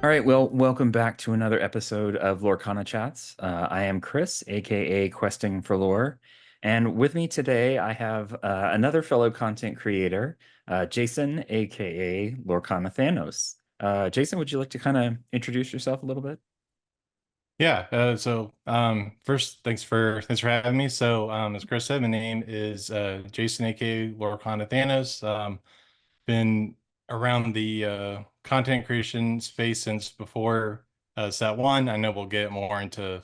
All right, well, welcome back to another episode of Lorcana Chats. I am Chris, aka Questing for Lore, and with me today I have another fellow content creator, Jason, aka Lorcana Thanos. Jason, would you like to kind of introduce yourself a little bit? Yeah, first thanks for having me. As Chris said, my name is Jason, aka Lorcana Thanos. Been around the content creation space since before Set One. I know we'll get more into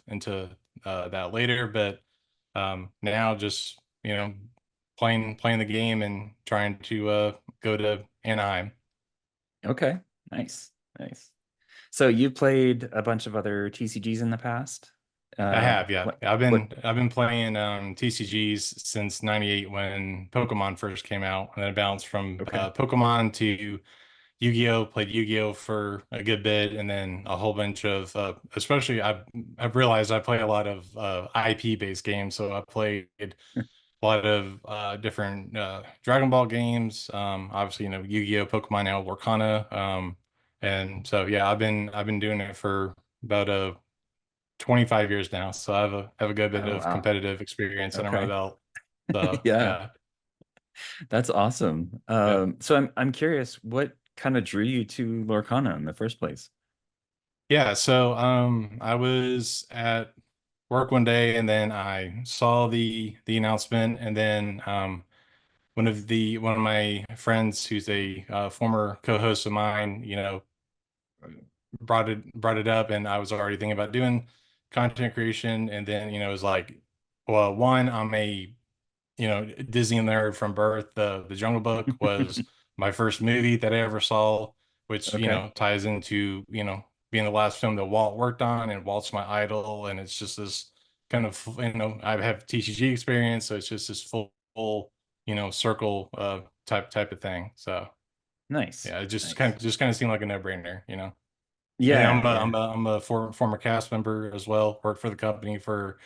that later, but now just playing the game and trying to go to Anaheim. Okay, nice, nice. So you played a bunch of other TCGs in the past. I have, yeah. What? I've What? been playing TCGs since '98 when Pokemon first came out, and then I bounced from Okay. Pokemon to Yu-Gi-Oh. Played Yu-Gi-Oh for a good bit, and then a whole bunch of especially I've realized I play a lot of IP based games, so I played a lot of different Dragon Ball games. Obviously, Yu-Gi-Oh, Pokemon, now Lorcana. And so yeah, I've been doing it for about a 25 years now, so I have a good bit Oh, of wow. competitive experience under my Okay. belt. So Yeah. yeah, That's awesome. yeah, So I'm curious, what kind of drew you to Lorcana in the first place? yeah. I was at work one day, and then I saw the announcement, and then one of my friends, who's a former co-host of mine, brought it up, and I was already thinking about doing content creation, and then it was like, well, one, I'm a Disney nerd from birth. The Jungle Book was my first movie that I ever saw, which Okay. ties into being the last film that Walt worked on, and Walt's my idol, and it's just this kind of I have TCG experience, so it's just this full circle type of thing. So Nice. yeah, it just kind Nice. of just kind of seemed like a no-brainer. And then Yeah, yeah. I'm a former cast member as well. Worked for the company for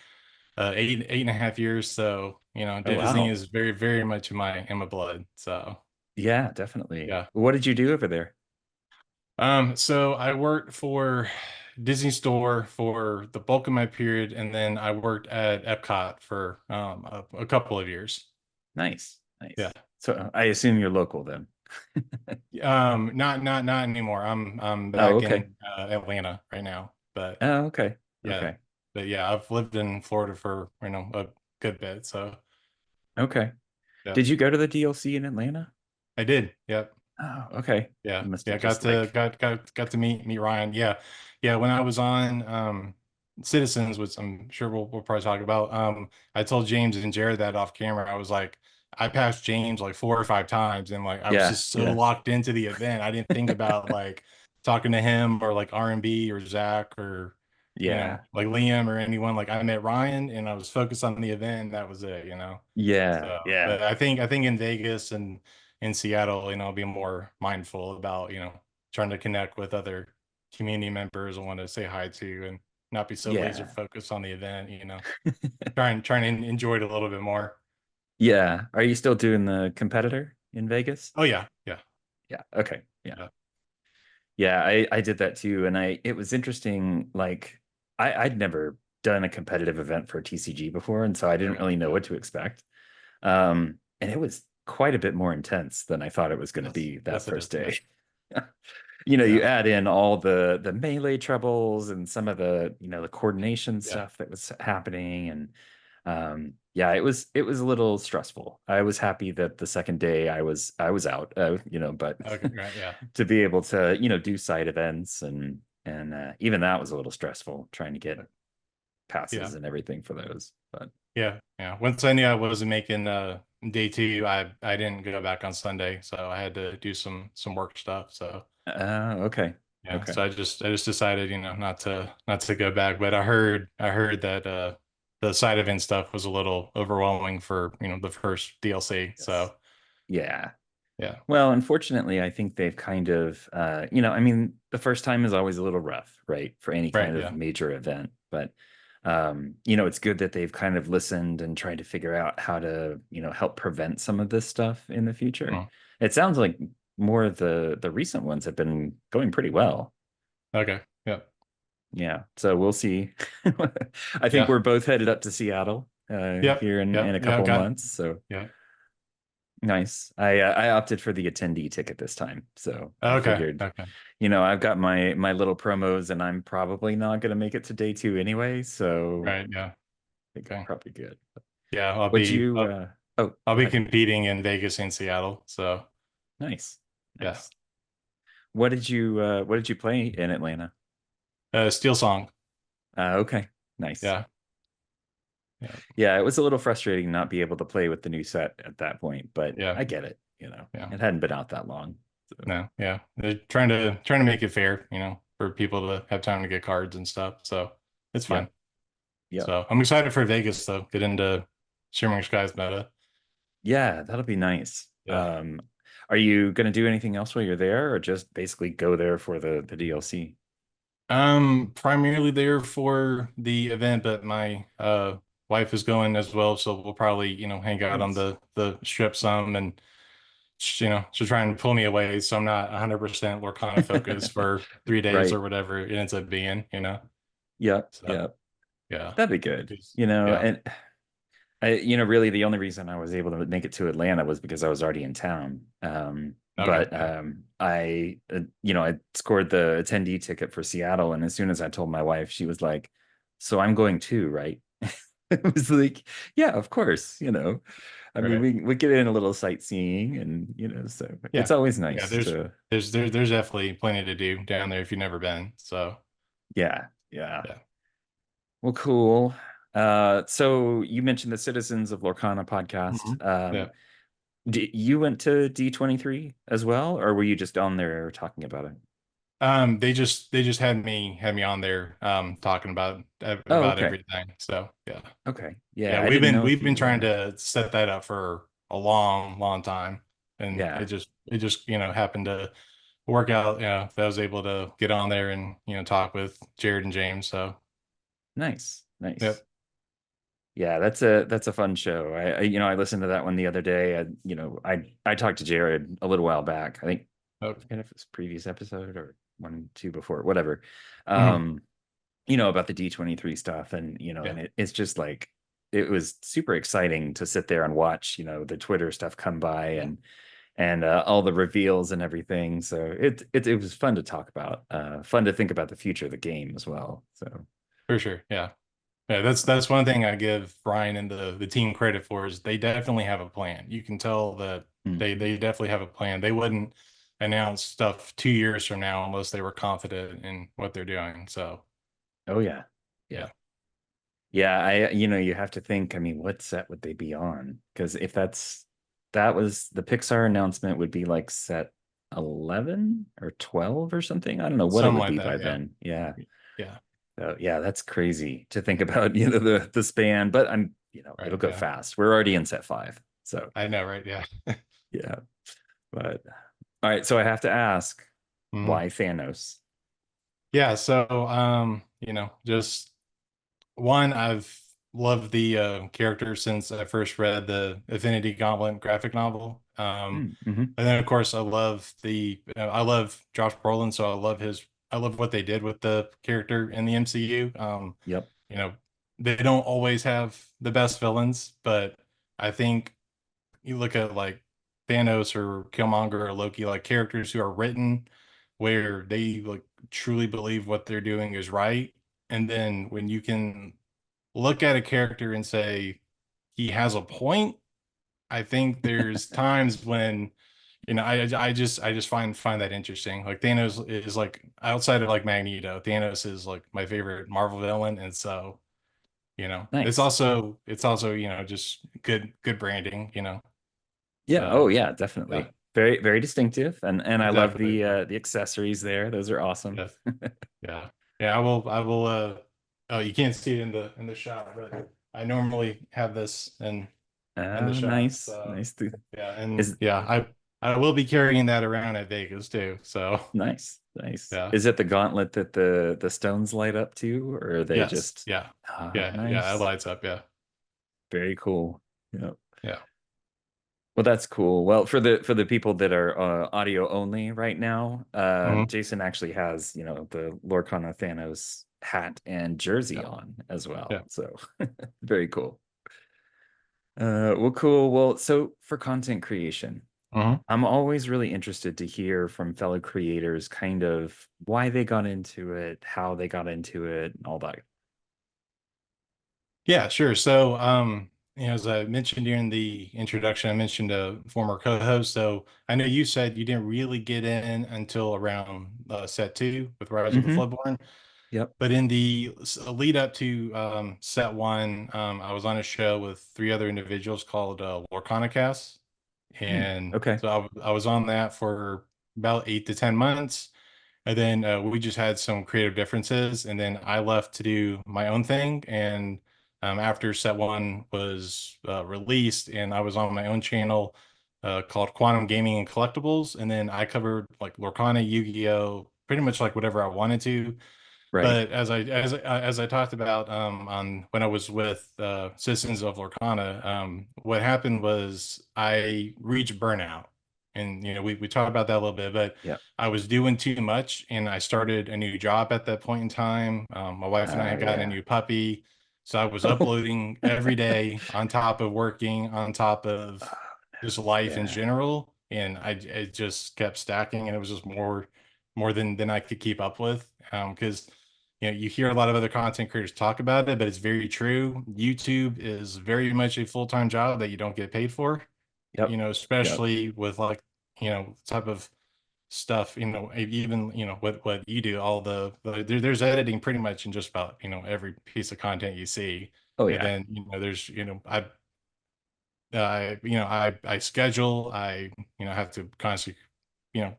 8.5 years. So, Oh, Disney wow. is very much in my blood. So, Yeah, definitely. yeah. What did you do over there? So I worked for Disney Store for the bulk of my period, and then I worked at Epcot for a couple of years. Nice. Yeah. Nice. So I assume you're local then. Not anymore. I'm Oh, back okay. in Atlanta right now. But Oh, okay. yeah, Okay. I've lived in Florida for a good bit. So Okay. yeah, Did you go to the DLC in Atlanta? I did. Yep. Oh, okay. Yeah, You must yeah, have just like, got to meet Ryan. Yeah, yeah. When I was on Citizens, which I'm sure we'll probably talk about, I told James and Jared that off camera. I was like, I passed James like 4 or 5 times, and like I was yeah, just so yeah, locked into the event, I didn't think about like talking to him or like R&B or Zach or yeah, like Liam or anyone. Like I met Ryan, and I was focused on the event, and that was it. yeah, So, yeah, but I think in Vegas and in Seattle, I'll be more mindful about, trying to connect with other community members I want to say hi to, and not be so laser yeah. focused on the event. Trying to enjoy it a little bit more. Yeah. Are you still doing the competitor in Vegas? Oh yeah, yeah, Yeah. Okay. Yeah. yeah, Yeah, I did that too. And it was interesting. Like I'd never done a competitive event for TCG before, and so I didn't really know yeah. what to expect. And it was quite a bit more intense than I thought it was going to Yes, be that yes, it first is. Yeah, day. You yeah, add in all the melee troubles and some of the coordination yeah. stuff that was happening, and yeah, it was a little stressful. I was happy that the second day I was out, but Okay, right, yeah. to be able to do side events and even that was a little stressful trying to get Yeah. passes and everything for those. But Yeah, yeah. Once I knew I wasn't making day two, I didn't go back on Sunday, so I had to do some work stuff. So okay, yeah, okay, so I just decided, not to go back. But I heard that the side event stuff was a little overwhelming for, the first DLC. yes, So yeah. yeah. Well, unfortunately, I think they've kind of, I mean, the first time is always a little rough, right, for any Right, kind of yeah. major event. But, it's good that they've kind of listened and tried to figure out how to, help prevent some of this stuff in the future. Mm. It sounds like more of the recent ones have been going pretty well. Okay. Yep. Yeah, so we'll see. I think Yeah. we're both headed up to Seattle Yep. here in Yep. a Yeah. couple Got. months. So Yeah. nice. I opted for the attendee ticket this time. So I Okay. figured, Okay. I've got my little promos, and I'm probably not going to make it to day two anyway. So Right. Yeah. I think I'm Okay. probably good. Yeah. Would you? Oh, I'll go be ahead. competing in Vegas and Seattle. So Nice, yeah. nice. What did you play in Atlanta? Steel Song. Okay, nice. Yeah. Yeah. Yeah, it was a little frustrating not be able to play with the new set at that point, but Yeah. I get it. Yeah. It hadn't been out that long. So No. Yeah. They're trying to make it fair, for people to have time to get cards and stuff. So it's fine. yep, yep. So I'm excited for Vegas though. Get into Shimmering Skies meta. Yeah, that'll be nice. Yeah. Are you gonna do anything else while you're there, or just basically go there for the DLC? Primarily there for the event, but my wife is going as well, so we'll probably, hang out on Nice. the strip some and she'll try and pull me away so I'm not 100% Lorcana focused for 3 days or Right. whatever it ends up being. Yep, So yep. yeah. That'd be good. Yeah. And really the only reason I was able to make it to Atlanta was because I was already in town. Okay. But Yeah. I scored the attendee ticket for Seattle, and as soon as I told my wife, she was like, "So I'm going too, right?" It was like, "Yeah, of course." I mean, Right. we get in a little sightseeing, and so it's Yeah. always Yeah. nice There's to, there's there, there's definitely plenty to do down there if you've never been. So yeah, yeah. yeah. Well, cool. So you mentioned the Citizens of Lorcana podcast. Mhm. Yeah. You went to D23 as well, or were you just on there talking about it? They just had me on there talking Oh, about okay. everything. So yeah. Okay. Yeah, Yeah, I we've didn't been know we've if been you trying to set that up for a long, long time. And it yeah. just it just, happened to work out, that I was able to get on there and, talk with Jared and James. So Nice. Nice. yep. Yeah, that's a fun show. I listened to that one the other day. I talked to Jared a little while back. Oh, I forget if it was previous episode or one, two before, whatever. mhm. Um, about the D23 stuff, and Yeah. it's just like it was super exciting to sit there and watch, the Twitter stuff come by, Yeah. and all the reveals and everything. So it was fun to talk about, fun to think about the future of the game as well. So For sure. Yeah. Yeah, that's one thing I give Brian and the team credit for is they definitely have a plan. You can tell that mhm. they definitely have a plan. They wouldn't announce stuff 2 years from now unless they were confident in what they're doing. So Oh yeah, yeah. yeah, Yeah, you have to think, I mean, what set would they be on? Because if that was the Pixar announcement would be like set 11 or 12 or something. I don't know what it something would like be that. by Yeah, then. Yeah. yeah, So yeah, that's crazy to think about, the span, but right. it'll go Yeah, fast. We're already in set five. So I know, right? Yeah. yeah. But all right, so I have to ask, Mhm. why Thanos? Yeah. So just one, I've loved the character since I first read the Affinity Gauntlet graphic novel. Mm-hmm. And then of course I love Josh Brolin, so I love what they did with the character in the MCU. Yep. You know, they don't always have the best villains, but I think you look at like Thanos or Killmonger or Loki, like characters who are written where they like truly believe what they're doing is right. And then when you can look at a character and say he has a point, I think there's times when I just find that interesting. Like Thanos is like outside of like Magneto, Thanos is like my favorite Marvel villain, and so it's Nice. also just good branding. Yeah. So Oh, yeah, yeah, definitely. Very, very distinctive. And I love exactly. the accessories there. Those are awesome. Yes, yeah, yeah. I will. Oh, you can't see it in the shot, but I normally have this in the shot. Nice. So Nice. yeah, and Is yeah, I will be carrying that around at Vegas too. So nice. Nice. yeah. Is it the gauntlet that the stones light up to, or are they Yes. just Yeah. Yeah. Yeah. It nice? lights up. Yeah. Very cool. Yeah. Yeah. Well, that's cool. Well, for the people that are audio only right now, Hmm. Jason actually has, the Lorcana Thanos hat and jersey Yeah. on as Yeah. well. So very cool. Well, cool. Well, so for content creation, Hmm. I'm always really interested to hear from fellow creators kind of why they got into it, how they got into it, and all that. Yeah, sure. So, as I mentioned during the introduction, I mentioned a former co-host. So I know you said you didn't really get in until around set two with Rise of the Hmm. Floodborn. Yep. But in the lead up to set one, I was on a show with three other individuals called LorcanaChats. Hmm. And Okay. so I was on that for about 8 to 10 months. And then we just had some creative differences. And then I left to do my own thing. And after set one was released, and I was on my own channel called Quantum Gaming and Collectibles. And then I covered like Lorcana, Yu-Gi-Oh, pretty much like whatever I wanted to. Right. But as I talked about on when I was with Citizens of Lorcana, what happened was I reached burnout, and we talked about that a little bit. But Yep. I was doing too much, and I started a new job at that point in time. My wife and I had gotten a Yeah. new puppy, so I was uploading every day on top of working, on top of Oh, just no. life in Yeah. general, and it just kept stacking, and it was just more than I could keep up with because you hear a lot of other content creators talk about it, but it's very true. YouTube is very much a full-time job that you don't get paid for, Yep. Yep. especially with like, type of stuff, even, what you do, all there's editing pretty much in just about, every piece of content you see. Oh And yeah. then, there's, I schedule, have to constantly,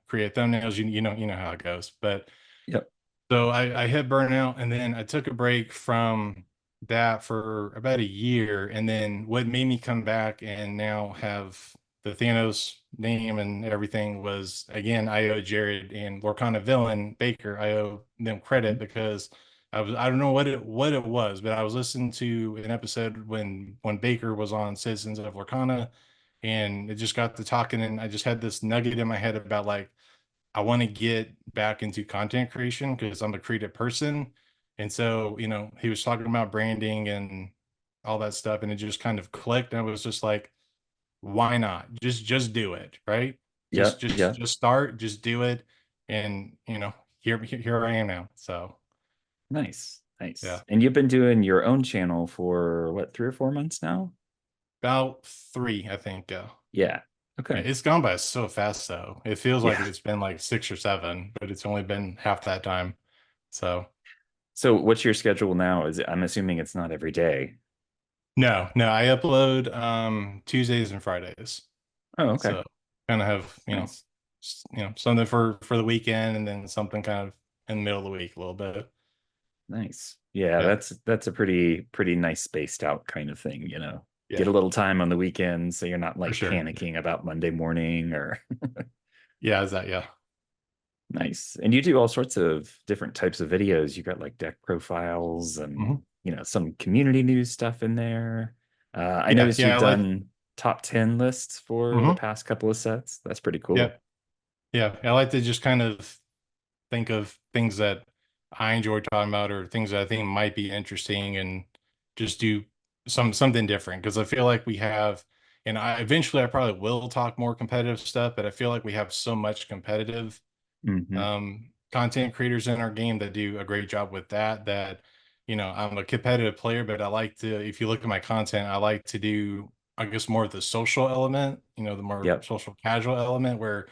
create thumbnails, you know how it goes. But Yep. so I hit burnout, and then I took a break from that for about a year. And then what made me come back and now have the Thanos name and everything was, again, I owe Jared and Lorcana Villain Baker, I owe them credit because I don't know what it was, but I was listening to an episode when Baker was on Citizens of Lorcana, and it just got to talking, and I just had this nugget in my head about like I want to get back into content creation because I'm a creative person. And so, he was talking about branding and all that stuff, and it just kind of clicked. And I was just like, why not? Just do it, right? Just Yep. just Yep. just start, just do it. And here I am now. So Nice. yeah. Nice. And you've been doing your own channel for what, 3 or 4 months now? About three, I think. Yeah. Yeah, Okay. it's gone by so fast though. It feels like Yeah. it's been like 6 or 7, but it's only been half that time. So So what's your schedule now? I'm assuming it's not every day. no, no, I upload Tuesdays and Fridays. Oh, okay. So kind of have, Nice. something for the weekend, and then something kind of in the middle of the week a little bit. Nice. Yeah, Yeah. that's a pretty nice spaced out kind of thing. Get Yeah, a little time on the weekends so you're not for like sure. panicking about Monday morning or Yeah, is that yeah. nice. And you do all sorts of different types of videos. You got like deck profiles and Hmm. some community news stuff in there. I Yeah, noticed yeah, you've I like done top 10 lists for the hmm past couple of sets. That's pretty yeah, cool. yeah. I like to just kind of think of things that I enjoy talking about or things that I think might be interesting, and just do something different because I feel like we have, and I probably will talk more competitive stuff, but I feel like we have so much competitive Hmm. content creators in our game that do a great job with that I'm a competitive player, but I like to, if you look at my content, I like to do, I guess, more of the social element, the more Yep. social casual element where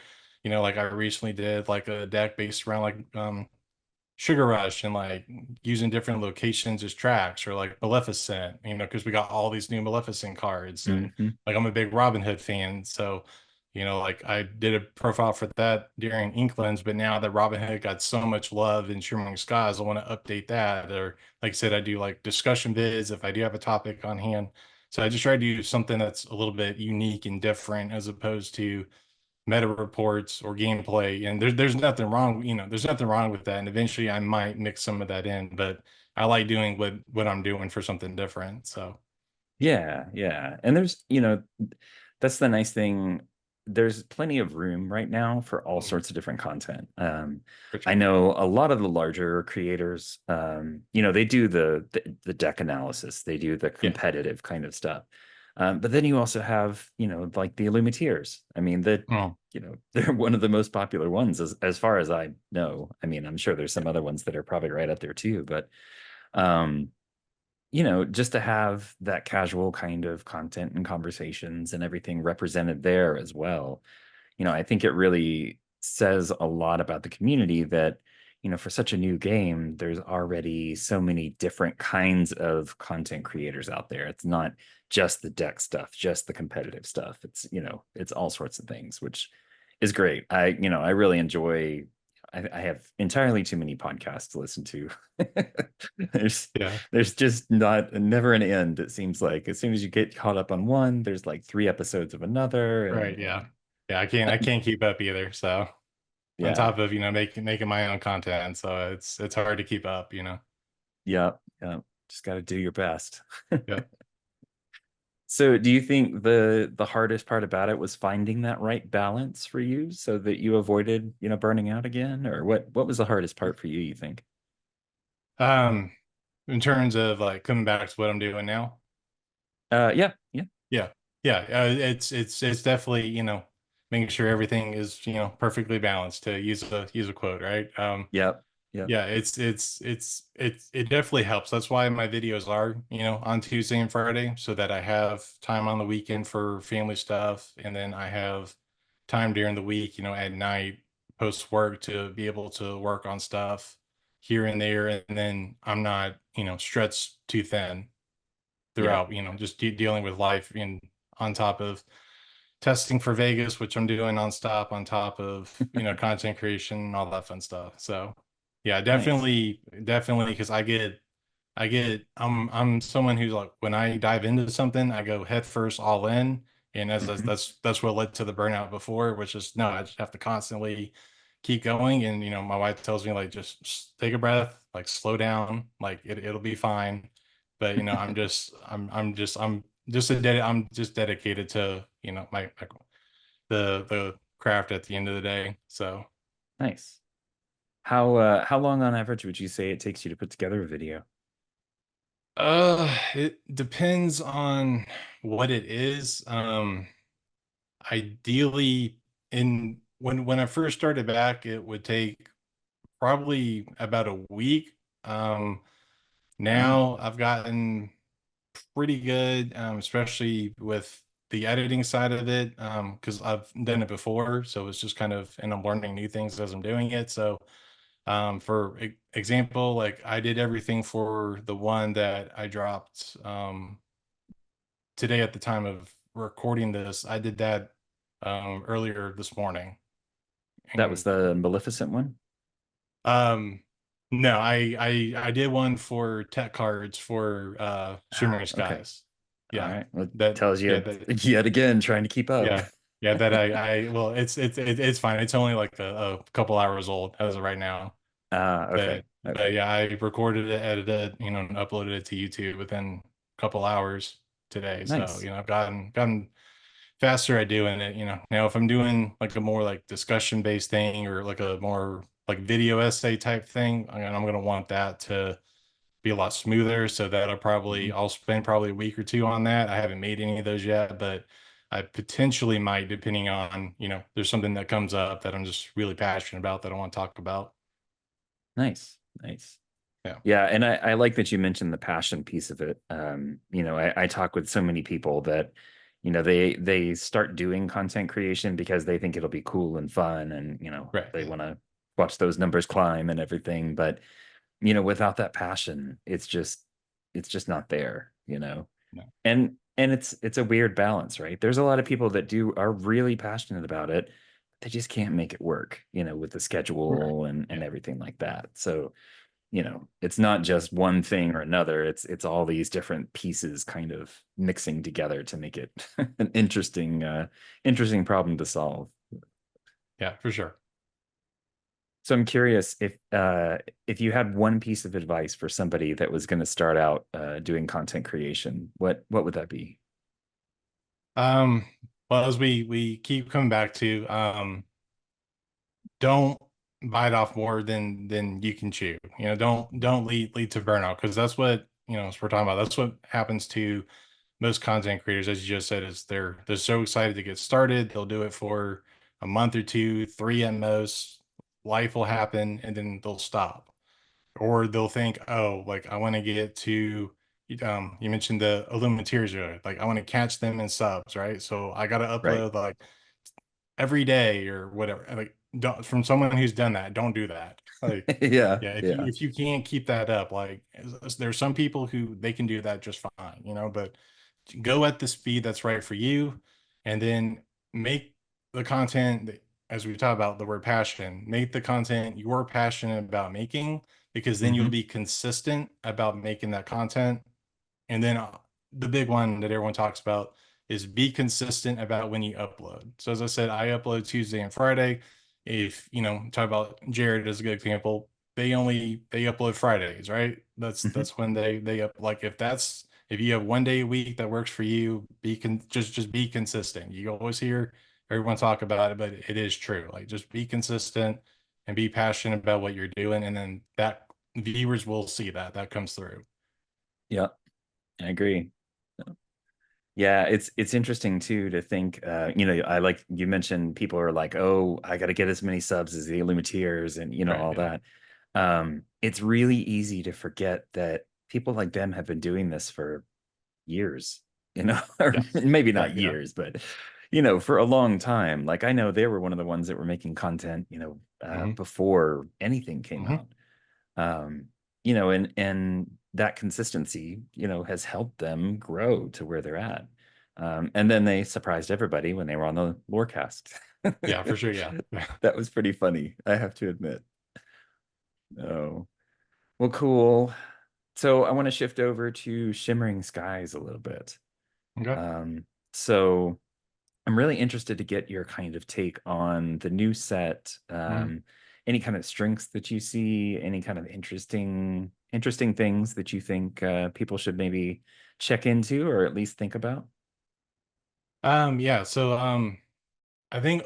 like I recently did like a deck based around like Sugar Rush and like using different locations as tracks, or like Maleficent, because we got all these new Maleficent cards. And Hmm. like I'm a big Robin Hood fan. So, like I did a profile for that during Inklands, but now that Robin Hood got so much love in Shimmering Skies, I want to update that. Or like I said, I do like discussion vids if I do have a topic on hand. So I just try to do something that's a little bit unique and different as opposed to meta reports or gameplay. And there's nothing wrong, there's nothing wrong with that. And eventually I might mix some of that in, but I like doing what I'm doing for something different. So Yeah, yeah. And there's that's the nice thing. There's plenty of room right now for all Mhm. sorts of different content. For I sure. know a lot of the larger creators, they do the deck analysis, they do the Yeah. competitive kind of stuff. But then you also have, like the Illumineers. I mean, Mm. they're one of the most popular ones as far as I know. I mean, I'm sure there's some other ones that are probably right up there too, but um, just to have that casual kind of content and conversations and everything represented there as well. I think it really says a lot about the community that, for such a new game, there's already so many different kinds of content creators out there. It's not just the deck stuff, just the competitive stuff. It's all sorts of things, which is great. I really enjoy. I have entirely too many podcasts to listen to. there's Yeah. there's just not never an end, it seems like. As soon as you get caught up on one, there's like three episodes of another, Right. and Yeah. Yeah. I can't keep up either. So on yeah, top of, making my own content. So it's hard to keep up. yeah, yeah. Just got to do your best. Yeah. So, do you think the hardest part about it was finding that right balance for you so that you avoided, burning out again? Or what was the hardest part for you, you think? Um, in terms of like coming back to what I'm doing now. Yeah, yeah, Yeah. Yeah. It's definitely, making sure everything is, perfectly balanced to use a quote, right? yeah, yeah, Yeah, it definitely helps. That's why my videos are, on Tuesday and Friday, so that I have time on the weekend for family stuff, and then I have time during the week, at night post work to be able to work on stuff here and there, and then I'm not, stretched too thin yeah. throughout, just dealing with life and on top of testing for Vegas, which I'm doing nonstop on top of, content creation and all that fun stuff. So yeah, Nice. definitely because I'm someone who's like when I dive into something, I go head first all in. And as Hmm. that's what led to the burnout before, which is no, I just have to constantly keep going. And my wife tells me like just take a breath, like slow down, like it'll be fine. But I'm just dedicated to, my the craft at the end of the day. So Nice. How long on average would you say it takes you to put together a video? it depends on what it is. Ideally, in when I first started back, it would take probably about a week. Wow. Now I've gotten pretty good, especially with the editing side of it, because I've done it before, so it's just kind of, and I'm learning new things as I'm doing it. So, for example, like I did everything for the one that I dropped today at the time of recording this. I did that earlier this morning. That was And the Maleficent one? um no, I did one for tech cards for Ah, Shimmering okay. Skies. All Yeah. right. Well, That tells yeah, you that yet again trying to keep up. yeah. Yeah, that I well, it's fine. It's only like a couple hours old as of right now. Ah, okay. But Okay. yeah, I recorded it, edited it, and uploaded it to YouTube within a couple hours today. So, Nice. I've gotten faster at doing it. Now if I'm doing like a more like discussion based thing or like a more like video essay type thing, I'm gonna want that to be a lot smoother. So that Mhm. I'll spend probably a week or two on that. I haven't made any of those yet, but I potentially might, depending on, there's something that comes up that I'm just really passionate about that I want to talk about. Nice. Nice. Yeah. Yeah, and I like that you mentioned the passion piece of it. I talk with so many people that, they start doing content creation because they think it'll be cool and fun, and Right. they Yeah. want to watch those numbers climb and everything. But without that passion, it's just not there. No. And it's a weird balance, right? There's a lot of people that are really passionate about it. They just can't make it work, with the Right. schedule and Yeah. everything like that. So it's not just one thing or another. It's all these different pieces kind of mixing together to make it an interesting problem to solve. Yeah, for sure. So I'm curious if you had one piece of advice for somebody that was going to start out doing content creation, what would that be? well, as we keep coming back to, don't bite off more than you can chew. You know, don't lead to burnout, because that's what, as we're talking about, that's what happens to most content creators, as you just said, is they're so excited to get started. They'll do it for a month or two, three at most. Life will happen, and then they'll stop. Or they'll think, oh, like I want to get to, you mentioned the Illuminators earlier. Like I want to catch them in subs, right? So I got to Right. upload like every day or whatever. Like don't, from someone who's done that, don't do that. Like, Yeah, yeah, if you yeah. if you can't keep that up, like there's some people who they can do that just fine, but go at the speed that's right for you, and then make the content that, as we talk about the word passion, make the content you're passionate about making, because then you'll Hmm. be consistent about making that content. And then the big one that everyone talks about is be consistent about when you upload. So as I said, I upload Tuesday and Friday. If talk about Jared as a good example, they upload Fridays, right? Hmm. That's when they up, like if you have one day a week that works for you, just be consistent. You always hear everyone talk about it, but it is true. Like just be consistent and be passionate about what you're doing, and then that viewers will see that comes through. Yeah, I agree. Yeah, it's interesting too to think, I like you mentioned people are like, oh, I got to get as many subs as the Illuminators and Right. all Yeah. that. It's really easy to forget that people like them have been doing this for years, or Yes. maybe not Right. Yeah. years, but for a long time. Like I know they were one of the ones that were making content, Hmm. before anything came Hmm. out. um and that consistency has helped them grow to where they're at. And then they surprised everybody when they were on the Lorecast. Yeah, for sure. Yeah. That was pretty funny, I have to admit. Oh, well, cool. So I want to shift over to Shimmering Skies a little bit. Okay. So I'm really interested to get your kind of take on the new set. Hmm. Any kind of strengths that you see, any kind of interesting things that you think people should maybe check into or at least think about? Yeah. So, I think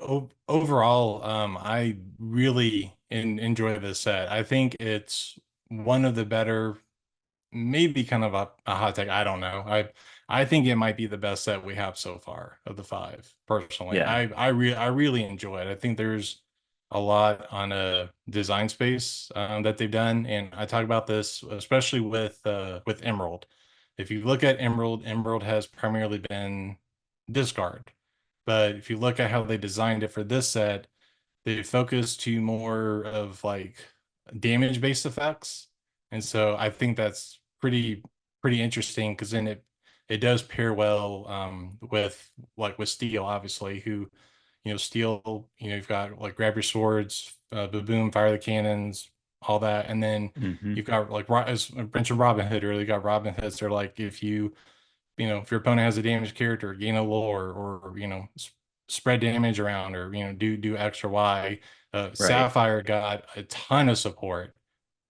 overall, I really enjoy this set. I think it's one of the better, maybe kind of a hot take. I don't know. I think it might be the best set we have so far of the five. Personally, Yeah. I really enjoy it. I think there's a lot on a design space that they've done, and I talk about this especially with Emerald. If you look at Emerald, Emerald has primarily been discard, but if you look at how they designed it for this set, they focus to more of like damage based effects. And so I think that's pretty interesting, because then it does pair well with like with steel, obviously, who steel, you've got like grab your swords, boom, fire the cannons, all that. And then Hmm. you've got like as I mentioned Robin Hood earlier, you got Robin Hoods. They're like, if your opponent has a damaged character, gain a lore, or spread damage around, or do X or Y. Right. Sapphire got a ton of support.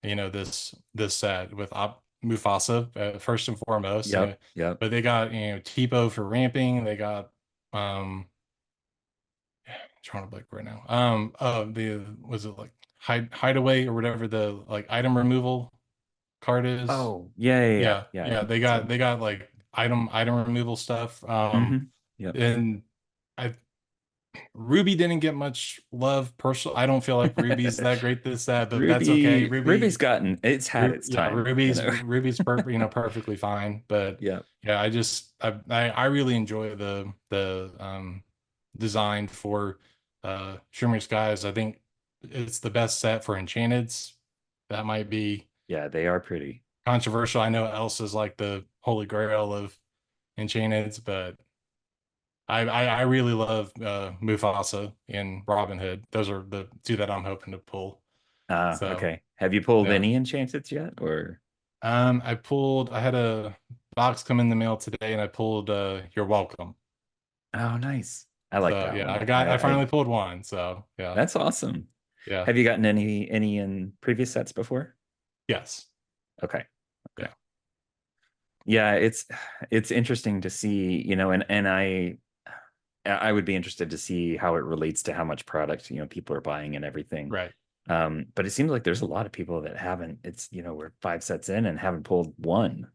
This set with Mufasa, first and foremost. Yep. Yep. But they got Tipo for ramping. They got trying to blank right now. The was it like hideaway or whatever the like item removal card is. Oh, yeah, yeah, yeah. Yeah, Yeah, I yeah, know what they you're got saying. they got like item removal stuff. Yep. And I Ruby didn't get much love. Personal, I don't feel like Ruby's that great this that, but that's okay. Ruby's gotten, it's had its Yeah, time, Ruby's perfectly fine. But Yeah. yeah, I really enjoy the design for Shimmering Skies. I think it's the best set for Enchanteds. That might be Yeah, they are pretty. controversial. I know Elsa's like the holy grail of Enchanteds, but I really love Mufasa and Robin Hood. Those are the two that I'm hoping to pull. Ah, So okay. Have you pulled yeah. any enchanteds yet, or? I had a box come in the mail today, and I pulled You're Welcome. Oh, nice. I like So that yeah, one. I finally pulled one. So yeah. That's awesome. Yeah. Have you gotten any in previous sets before? Yes. Okay. Okay. Yeah. Yeah, it's interesting to see, and I would be interested to see how it relates to how much product, people are buying and everything. Right. But it seems like there's a lot of people that haven't, we're 5 sets in and haven't pulled one,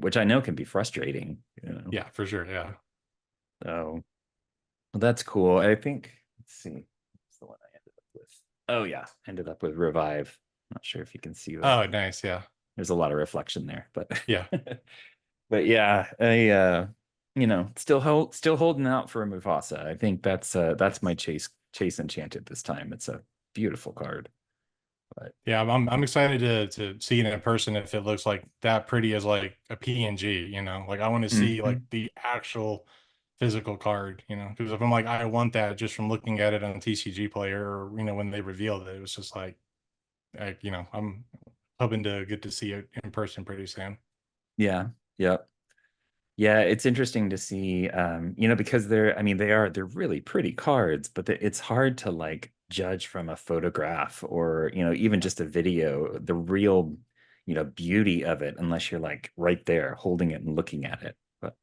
which I know can be frustrating. Yeah, for sure. Yeah. So well, that's cool. I think, let's see, what's the one I ended up with? Oh yeah, ended up with Revive. Not sure if you can see that. Oh, nice. Yeah. There's a lot of reflection there, but Yeah. but yeah, still holding out for a Mufasa. I think that's my Nice. chase enchanted this time. It's a beautiful card. But Yeah, I'm excited to see it in person if it looks like that pretty as like a PNG, Like I want to see like Mhm. the actual physical card, because if I'm like I want that just from looking at it on TCG Player or when they revealed it, it was just like I'm hoping to get to see it in person pretty soon. Yeah, yeah. Yeah, it's interesting to see, because I mean, they're really pretty cards, but it's hard to like judge from a photograph or, even just a video, the real, beauty of it, unless you're like right there holding it and looking at it. But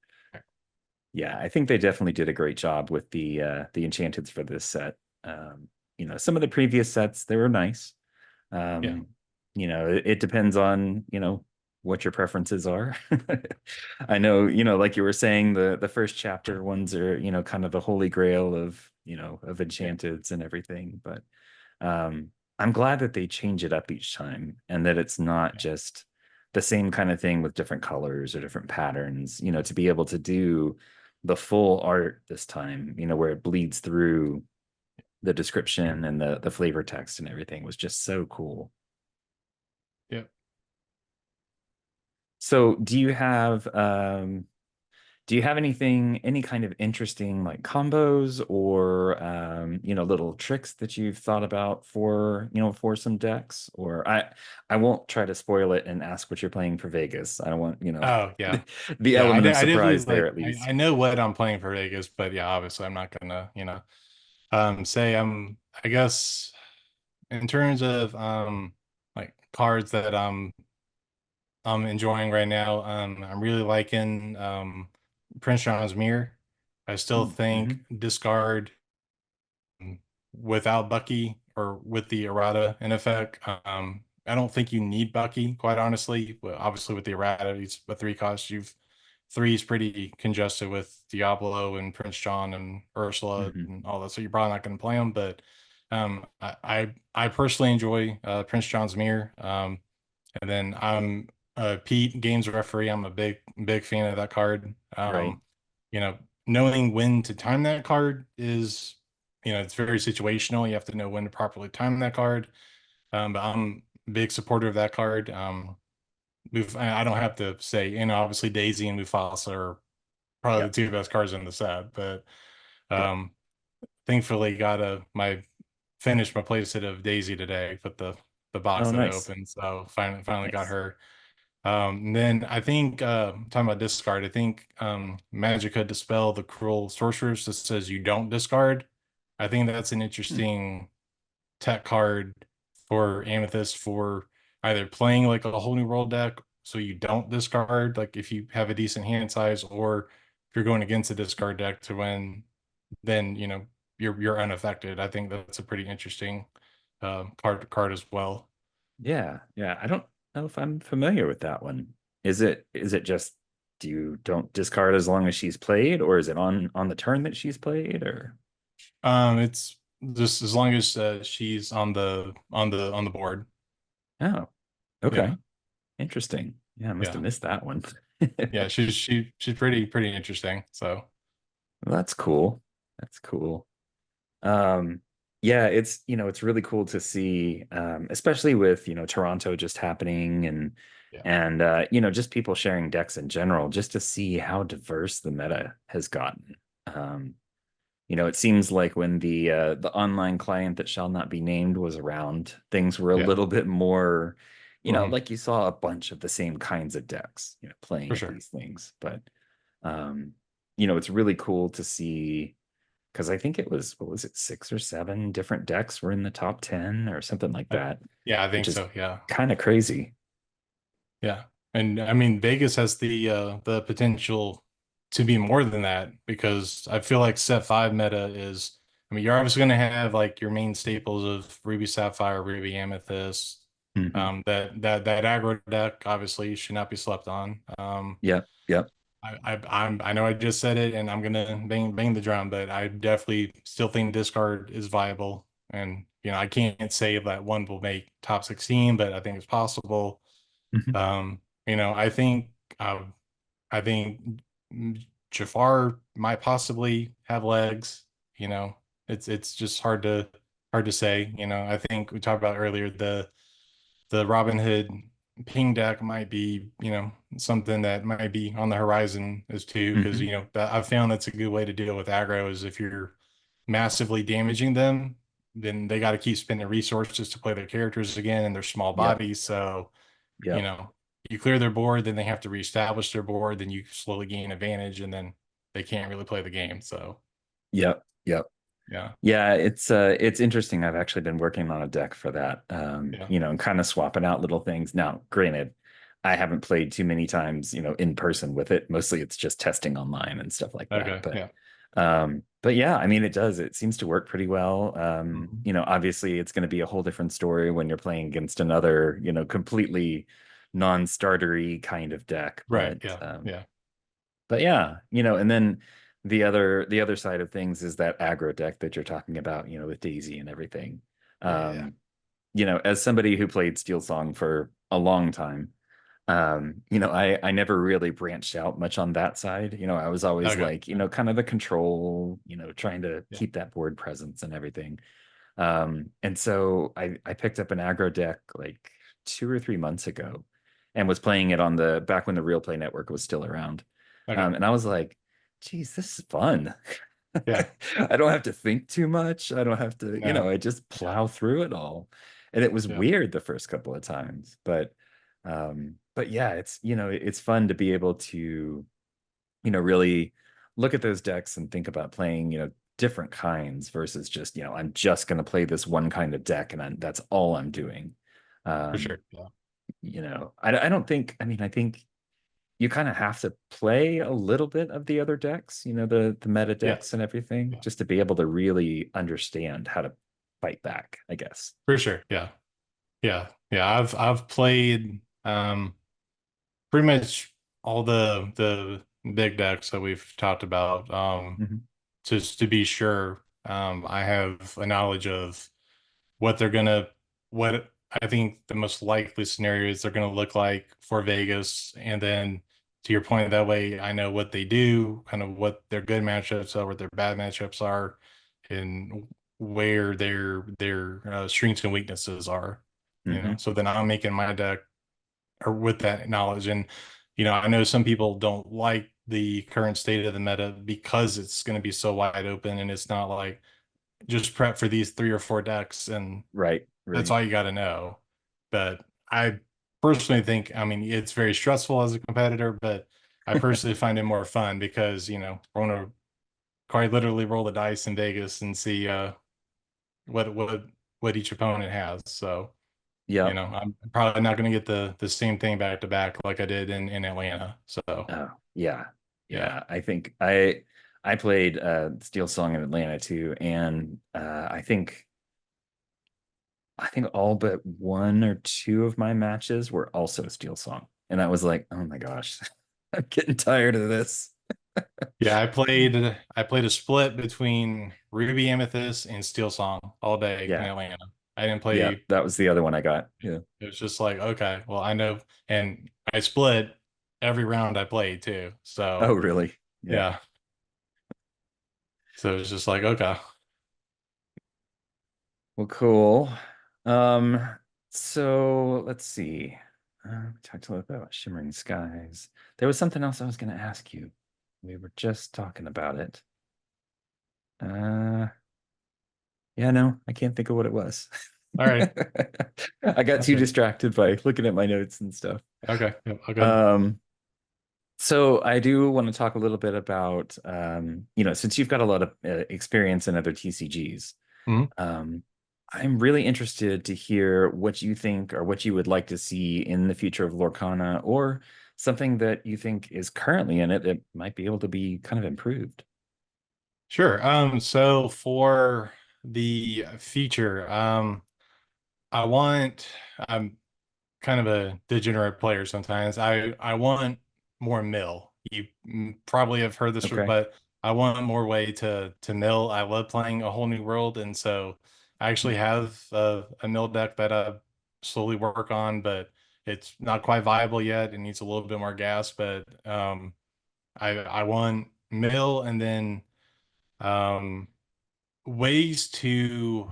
yeah, I think they definitely did a great job with the enchanteds for this set. Some of the previous sets, they were nice. Yeah, Um, it depends on, what your preferences are. I know, like you were saying, the first chapter ones are, kind of the holy grail of yeah, enchanteds and everything. But I'm glad that they change it up each time and that it's not yeah, just the same kind of thing with different colors or different patterns, to be able to do the full art this time, where it bleeds through the description and the flavor text and everything was just so cool. yeah. So do you have any kind of interesting like combos or little tricks that you've thought about for some decks? Or I won't try to spoil it and ask what you're playing for Vegas. I don't want, Oh, yeah. the Yeah, element of I definitely surprise there like at I least. know what I'm playing for Vegas, but yeah, obviously I'm not gonna, say I guess in terms of like cards that I'm enjoying right now, I'm really liking Prince John's Mirror. I still think Mm-hmm. discard without Bucky or with the errata in effect. I don't think you need Bucky, quite honestly. Well, obviously, with the errata, he's a 3 cost. Three is pretty congested with Diablo and Prince John and Ursula Mm-hmm. and all that. So you're probably not going to play them. But I personally enjoy Prince John's Mirror. And then I'm Pete, games referee. I'm a big fan of that card. Right. You know, knowing when to time that card is, it's very situational. You have to know when to properly time that card. But I'm a big supporter of that card. I don't have to say, obviously Daisy and Mufasa are probably the Yep. two best cards in the set, but Yep. um, thankfully got finished my playset of Daisy today, put the box Oh, that I nice. opened, so finally got Nice. her. And then I think talking about discard, I think Magic could dispel the cruel sorcerers that says you don't discard. I think that's an Hmm. interesting tech card for Amethyst for either playing like a whole new world deck so you don't discard, like if you have a decent hand size, or if you're going against a discard deck to win, then you're unaffected. I think that's a pretty interesting card as well. Yeah. Yeah. I don't know if I'm familiar with that one. Is it just do you don't discard as long as she's played, or is it on the turn that she's played, or It's just as long as she's on the board. oh, Yeah, okay. Interesting. Yeah, I must have yeah, missed that one. yeah. She's pretty interesting. So Well, that's cool. That's cool. Um, yeah, it's really cool to see, especially with, Toronto just happening yeah, and just people sharing decks in general, just to see how diverse the meta has gotten. Um, it seems like when the online client that shall not be named was around, things were a yeah, little bit more, hmm, like you saw a bunch of the same kinds of decks, playing for at sure. these things. But um, it's really cool to see because I think it was, what was it, 6 or 7 different decks were in the top 10 or something like I, that, yeah, I which think is so. Yeah, kind of crazy. yeah. And I mean, Vegas has the potential. to be more than that because I feel like set five meta is, I mean, you're obviously going to have like your main staples of Ruby Sapphire, Ruby Amethyst. Hmm. That aggro deck obviously should not be slept on. Yep, yep. I know I just said it and I'm gonna bang the drum, but I definitely still think discard is viable. And I can't say that one will make top 16, but I think it's possible. Mhm. I think uh, I think Jafar might possibly have legs. You know, it's just hard to say. I think we talked about earlier the Robin Hood ping deck might be something that might be on the horizon as too because Hmm. I've found that's a good way to deal with aggro is if you're massively damaging them, then they got to keep spending resources to play their characters again and their small Yep, bodies. So you yep, know, you clear their board, then they have to reestablish their board, then you slowly gain advantage, and then they can't really play the game. So yep, yep. yeah, Yeah, it's interesting. I've actually been working on a deck for that. yeah, And kind of swapping out little things. Now, granted, I haven't played too many times, in person with it. Mostly it's just testing online and stuff like that. okay, yeah, But yeah, I mean it does. It seems to work pretty well. mhm. Obviously it's going to be a whole different story when you're playing against another, completely non-startery kind of deck. Right, yeah, yeah, But yeah, and then the other side of things is that aggro deck that you're talking about, with Daisy and everything. yeah, Um, as somebody who played Steel Song for a long time, I never really branched out much on that side. I was always okay, like, kind of the control, trying to yeah, keep that board presence and everything. And so I picked up an aggro deck like 2 or 3 months ago and was playing it on the back when the Real Play Network was still around. okay, And I was like, geez, this is fun. yeah, I don't have to think too much. I don't have to, no, I just yeah, plow through it all. And it was yeah, weird the first couple of times, but yeah, it's fun to be able to, really look at those decks and think about playing, different kinds versus just, I'm just going to play this one kind of deck and that's all I'm doing. for Um, sure, yeah, I don't think, I mean, I think you kind of have to play a little bit of the other decks, the meta yeah, decks and everything, yeah, just to be able to really understand how to fight back, I guess. for sure, yeah, yeah, yeah. I've played pretty much all the big decks that we've talked about. Hmm. Just to be sure, I have a knowledge of what they're gonna, what I think the most likely scenarios they're gonna look like for Vegas, and then to your point, that way I know what they do, kind of what their good matchups are, what their bad matchups are, and where their strengths and weaknesses are. Hmm. So then I'm making my deck or with that knowledge. And, I know some people don't like the current state of the meta because it's going to be so wide open and it's not like just prep for these three or four decks and Right, that's right. all you got to know. But I personally think, I mean, it's very stressful as a competitor, but I personally find it more fun because, we're going to quite literally roll the dice in Vegas and see what each opponent has. So, Yep. I'm probably not going to get the same thing back to back like I did in Atlanta. So Oh, yeah. yeah, Yeah. I played Steel Song in Atlanta too, and I think all but one or two of my matches were also Steel Song. And I was like, oh my gosh, I'm getting tired of this. yeah. I played a split between Ruby Amethyst and Steel Song all day in Yeah. Atlanta. I didn't Yeah. play. That was the other one I got. Yeah. It was just like okay, well I know, and I split every round I played too. Oh, So really? Yeah. yeah, so it's just like okay. Well, cool. Um, so let's see. We talked a little bit about Shimmering Skies. There was something else I was going to ask you. We were just talking about it. Uh, yeah, no, I can't think of what it was. All right, I got too okay, distracted by looking at my notes and stuff. okay, yep, all good. Um, so I do want to talk a little bit about, since you've got a lot of experience in other TCGs, Mhm. um, I'm really interested to hear what you think or what you would like to see in the future of Lorcana, or something that you think is currently in it that might be able to be kind of improved. Sure. So for the feature, I want, I'm kind of a degenerate player sometimes. I want more mill. You probably have heard this, Okay. but I want more way to mill. I love playing a whole new world, and so I actually have a mill deck that I slowly work on, but it's not quite viable yet. It needs a little bit more gas, but I want mill, and then um ways to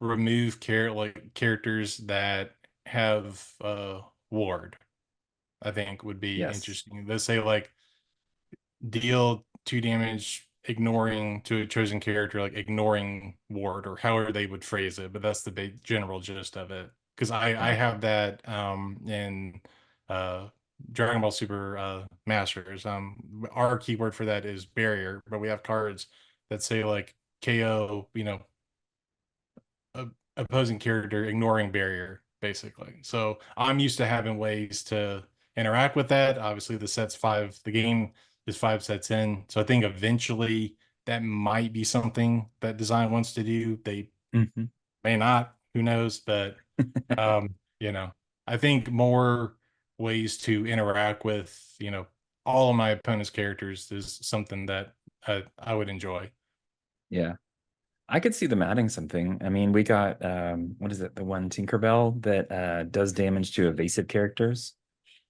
remove characters that have ward, I think would be Yes. interesting. Let's say like deal 2 damage ignoring to a chosen character, like ignoring ward or however they would phrase it, but that's the big general gist of it. Because I Yeah. have that in uh Dragon Ball Super Masters. Our keyword for that is barrier, but we have cards that say like KO, a, opposing character ignoring barrier, basically. So I'm used to having ways to interact with that. Obviously, the game is 5 sets in. So I think eventually that might be something that design wants to do. They Hmm. may not, who knows? But um, you know, I think more ways to interact with, all of my opponent's characters is something that I would enjoy. Yeah. I could see them adding something. I mean, we got what is it, the one Tinkerbell that does damage to evasive characters.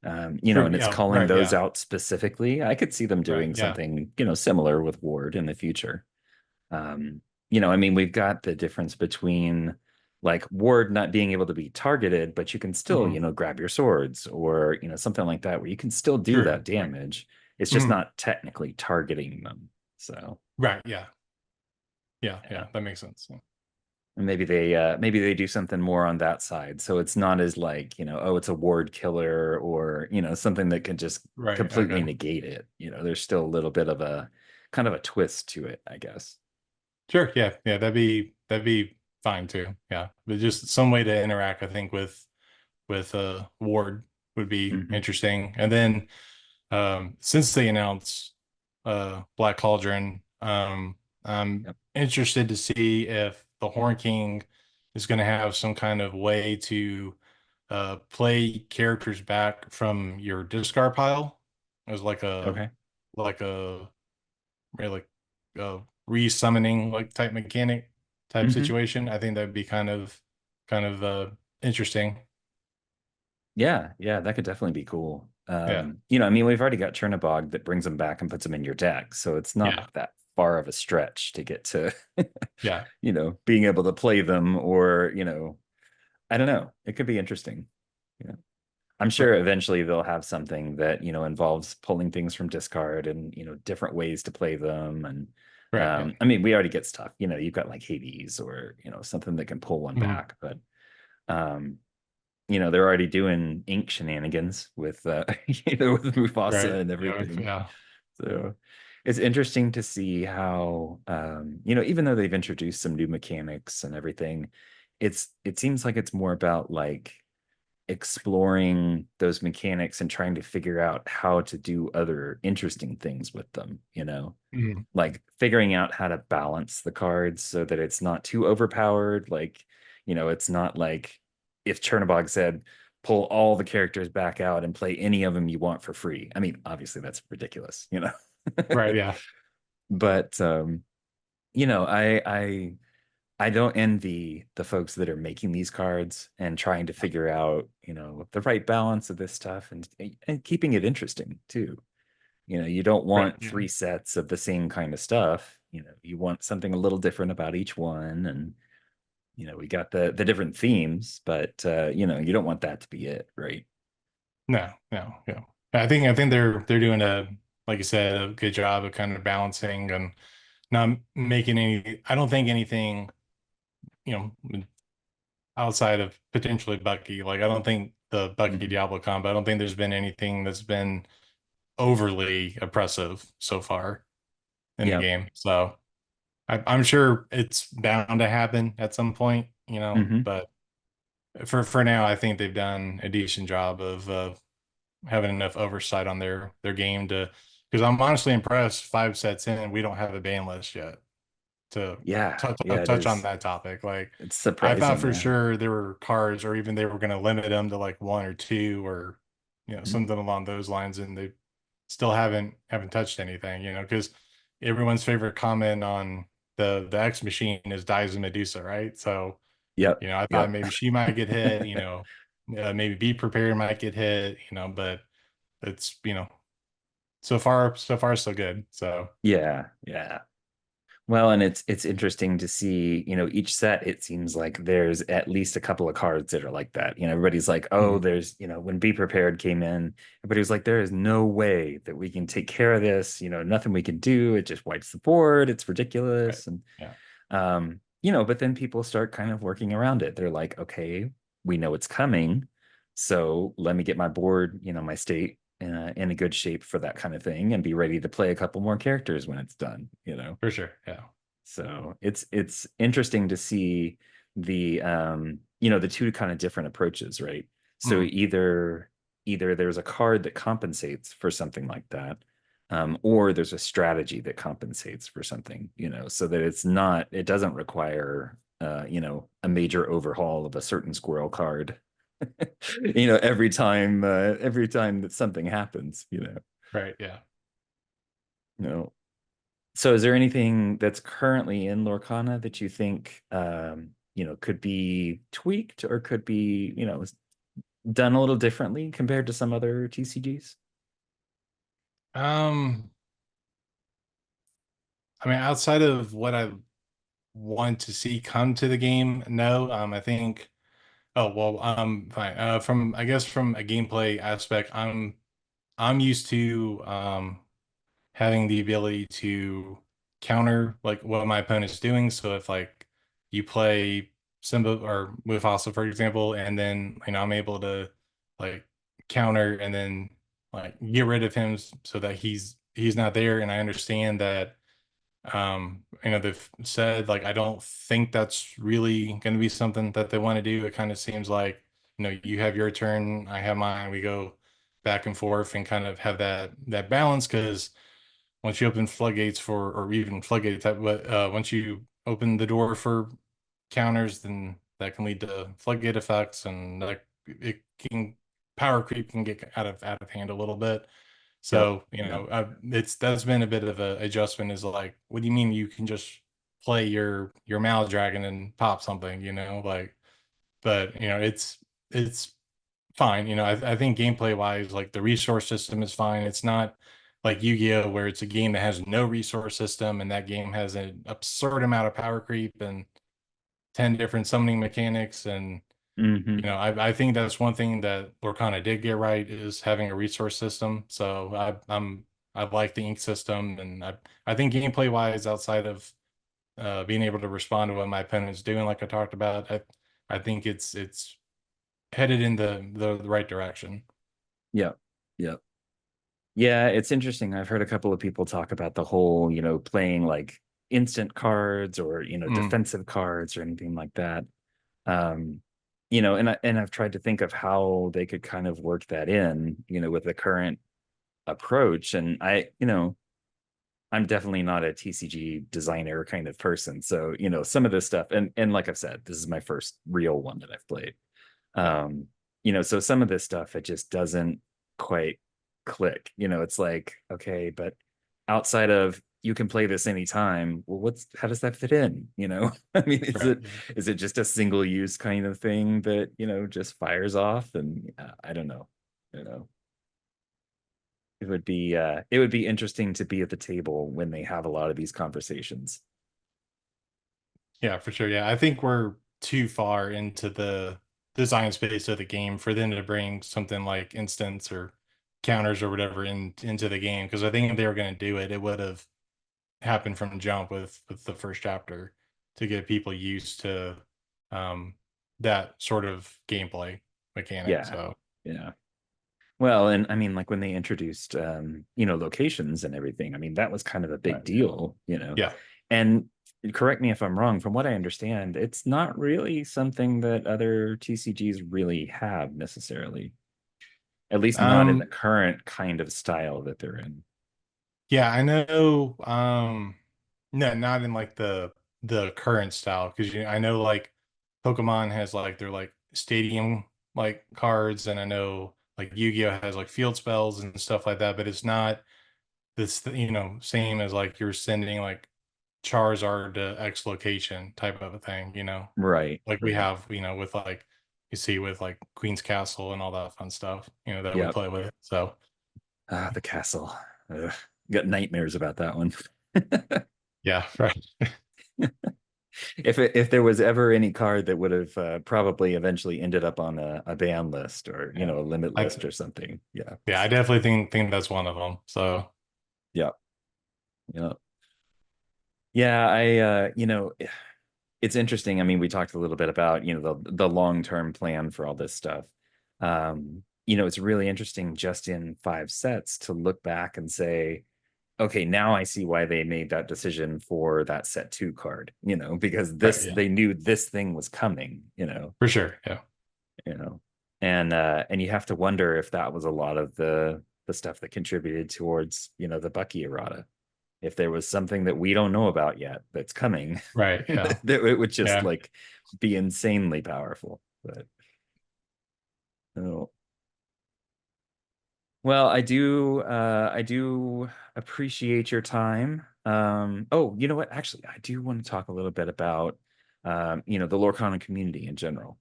Sure. And it's Yeah. calling Right. those Yeah. out specifically. I could see them Right. doing Yeah. something, similar with Ward in the future. I mean, we've got the difference between like Ward not being able to be targeted, but you can still, Mhm. grab your swords or, something like that where you can still do Sure. that Right. damage. It's just Mhm. not technically targeting them. So, Right. Yeah. Yeah. yeah. Yeah. That makes sense. Yeah. And maybe they do something more on that side. So it's not as like, oh, it's a ward killer or, something that can just Right. completely Okay. negate it. There's still a little bit of a kind of a twist to it, I guess. Sure. Yeah. Yeah. That'd be fine too. Yeah. But just some way to interact, I think, with Ward would be Hmm. interesting. And then since they announced Black Cauldron, I'm Yep. interested to see if the Horn King is going to have some kind of way to play characters back from your discard pile as Okay. like a like a re-summoning like type mechanic type Hmm. situation. I think that'd be kind of interesting. Yeah, yeah, that could definitely be cool. Yeah. I mean, we've already got Chernabog that brings them back and puts them in your deck, so it's not Yeah. that far of a stretch to get to, Yeah. being able to play them or, I don't know. It could be interesting. Yeah. I'm Right. sure eventually they'll have something that, involves pulling things from discard and, different ways to play them. And Right. Yeah. I mean, we already get stuff, you've got like Hades or, something that can pull one Mhm. back, but um, they're already doing ink shenanigans with with Right. Mufasa and Yeah. everything. Yeah. So it's interesting to see how even though they've introduced some new mechanics and everything, it seems like it's more about like exploring those mechanics and trying to figure out how to do other interesting things with them, Mhm. like figuring out how to balance the cards so that it's not too overpowered. Like, it's not like if Chernabog said, pull all the characters back out and play any of them you want for free. I mean, obviously that's ridiculous. Right. Yeah. But I don't envy the folks that are making these cards and trying to figure out, the right balance of this stuff and keeping it interesting too. You don't Right. want Yeah. 3 sets of the same kind of stuff. You want something a little different about each one. And, we got the different themes, but you don't want that to be it, right? No. No. Yeah. I think they're doing like you said, a good job of kind of balancing and not making any. I don't think anything, you know, outside of potentially Bucky. Like I don't think the Bucky Hmm. Diablo combo. I don't think there's been anything that's been overly oppressive so far in the Yeah. game. So I'm sure it's bound to happen at some point, Hmm. but for now, I think they've done a decent job of having enough oversight on their game to, because I'm honestly impressed 5 sets in, we don't have a ban list yet to Yeah, yeah, it touch on is. that topic. Like, It's I thought surprising, for yeah. sure there were cards, or even they were going to limit them to like one or two, or Mm. something along those lines, and they still haven't touched anything. Because everyone's favorite comment on the X machine is dies a Medusa, right? So Yep, I thought yep. maybe she might get hit. Maybe Be Prepared might get hit. But it's so far so good. So Yeah, yeah. Well, and it's interesting to see, each set, it seems like there's at least a couple of cards that are like that. Everybody's like, oh, mhm, there's, when Be Prepared came in, everybody was like, there is no way that we can take care of this, nothing we can do. It just wipes the board. It's right. ridiculous. And Yeah, but then people start kind of working around it. They're like, okay, we know it's coming. So let me get my board, my state in a good shape for that kind of thing and be ready to play a couple more characters when it's done. for sure. Yeah. So it's interesting to see the two kind of different approaches, right? So Mhm. either there's a card that compensates for something like that, or there's a strategy that compensates for something, so that it doesn't require a major overhaul of a certain squirrel card, every time that something happens. Right. Yeah. You know, So is there anything that's currently in Lorcana that you think could be tweaked or could be, done a little differently compared to some other TCGs? Um, I mean, outside of what I want to see come to the game, no. I think. Oh well. Fine. From I guess from a gameplay aspect, I'm used to having the ability to counter like what my opponent's doing. So if like you play Simba or Mufasa, for example, and then I'm able to like counter and then like get rid of him so that he's not there. And I understand that they've said like I don't think that's really going to be something that they want to do. It kind of seems like you have your turn, I have mine, we go back and forth and kind of have that balance because once you open floodgates for, or even floodgates, but once you open the door for counters, then that can lead to floodgate effects, and that it can power creep can get out of hand a little bit. Yep. So Yep. that's been a bit of a adjustment. Is like, what do you mean you can just play your Mal Dragon and pop something? Like, but it's fine. I think gameplay wise, like the resource system is fine. It's not like Yu-Gi-Oh, where it's a game that has no resource system and that game has an absurd amount of power creep and 10 different summoning mechanics. And Hmm. I think that's one thing that Lorcana did get right is having a resource system. So I like the ink system, and I think gameplay wise, outside of being able to respond to what my opponent's doing, like I talked about, I think it's headed in the right direction. Yep. Yep. Yeah, it's interesting. I've heard a couple of people talk about the whole, playing like instant cards or, Mm, defensive cards or anything like that. Um, and I've tried to think of how they could kind of work that in, with the current approach. And I'm definitely not a TCG designer kind of person. So, some of this stuff, and like I've said, this is my first real one that I've played. yeah, Um, so some of this stuff, it just doesn't quite click. It's like, okay, but outside of you can play this anytime, well, how does that fit in? I mean, is right, it yeah. is it just a single use kind of thing that, just fires off? And I don't know. You know, it would be interesting to be at the table when they have a lot of these conversations. Yeah, for sure. Yeah, I think we're too far into the design space of the game for them to bring something like instants or counters or whatever into the game. Because I think if they were going to do it, it would have happened from jump with the first chapter to get people used to um, that sort of gameplay mechanic. Yeah. So, Yeah. Well, and I mean, like when they introduced, locations and everything, I mean, that was kind of a big right. deal. Yeah. And correct me if I'm wrong, from what I understand, it's not really something that other TCGs really have necessarily. At least not in the Um, current kind of style that they're in. yeah, I know. No, not in like the current style because I know like Pokemon has like their like stadium like cards, and I know like Yu-Gi-Oh has like field spells and stuff like that, but it's not this same as like you're sending like Charizard to X location type of a thing, Right, like we right. have, with like you see with like Queen's Castle and all that fun stuff, that we Yep. play with. So Ah, the castle. Ugh. Got nightmares about that one. yeah, right. If there was ever any card that would have probably eventually ended up on a ban list or Yeah. a limit I list or something. Yeah. yeah, I definitely think that's one of them. So Yeah. Yeah. Yeah, I it's interesting. I mean, we talked a little bit about, the long-term plan for all this stuff. It's really interesting just in 5 sets to look back and say, okay, now I see why they made that decision for that set 2 card, because right, this yeah, they knew this thing was coming, for sure. Yeah. you know. And you have to wonder if that was a lot of the stuff that contributed towards, the Bucky errata. If there was something that we don't know about yet that's coming, Right. Yeah. that it would just Yeah. like be insanely powerful. But oh, well, I do appreciate your time. Oh, you know what? Actually, I do want to talk a little bit about the Lorcana community in general.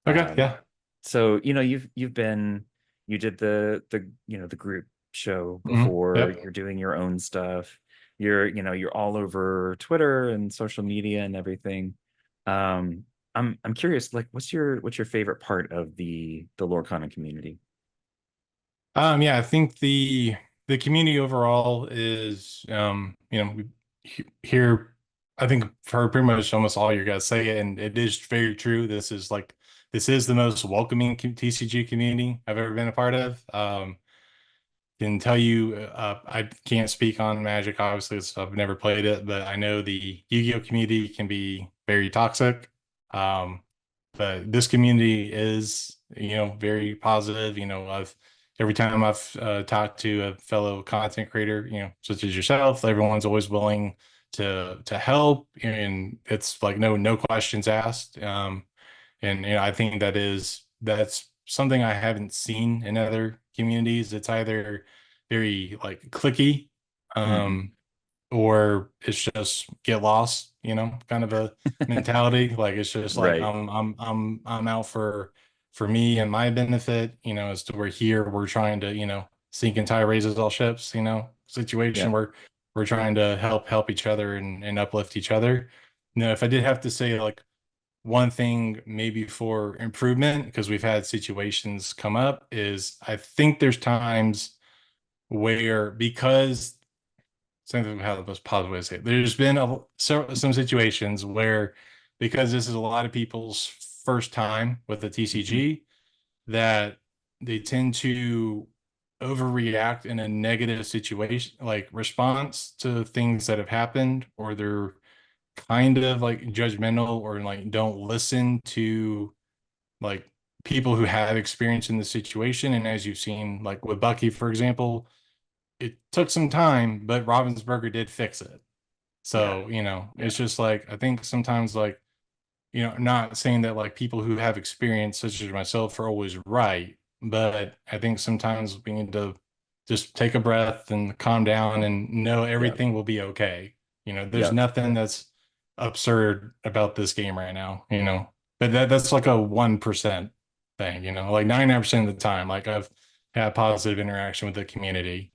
Okay. Um, Yeah. so you did the group show before. Yep. You're doing your own stuff. You're all over Twitter and social media and everything. Um, I'm curious, like, what's your favorite part of the Lorcana community? Yeah, I think the community overall is we hear I think for pretty much almost all you guys say it, and it is very true. This is the most welcoming TCG community I've ever been a part of. Can tell you, I can't speak on Magic, obviously, so I've never played it, but I know the Yu-Gi-Oh community can be very toxic. Um, but this community is, very positive. Every time I've talked to a fellow content creator, such as yourself, everyone's always willing to help, and it's like no questions asked. And I think that's something I haven't seen in other communities. It's either very like clicky, Hmm. um, or it's just get lost, kind of a mentality. Like it's just like Right. I'm out for me and my benefit, as to we're here, we're trying to, sink and tie raises all ships, situation Yeah. where we're trying to help each other and uplift each other. If I did have to say like one thing maybe for improvement, because we've had situations come up, is I think there's times where because something how the most positive way to say it, there's been some situations where because this is a lot of people's first time with the Hmm. TCG that they tend to overreact in a negative situation like response to things that have happened, or they're kind of like judgmental or like don't listen to like people who have experience in the situation. And as you've seen, like with Bucky, for example, it took some time, but Ravensburger did fix it. Yeah. So, it's Yeah. just like I think sometimes like, not saying that like people who have experience, such as myself, are always right, but I think sometimes we need to just take a breath and calm down and know Yeah. everything will be okay. There's Yeah. nothing that's absurd about this game right now, but that's like a 1% thing, like 99% of the time, like I've had positive interaction with the community,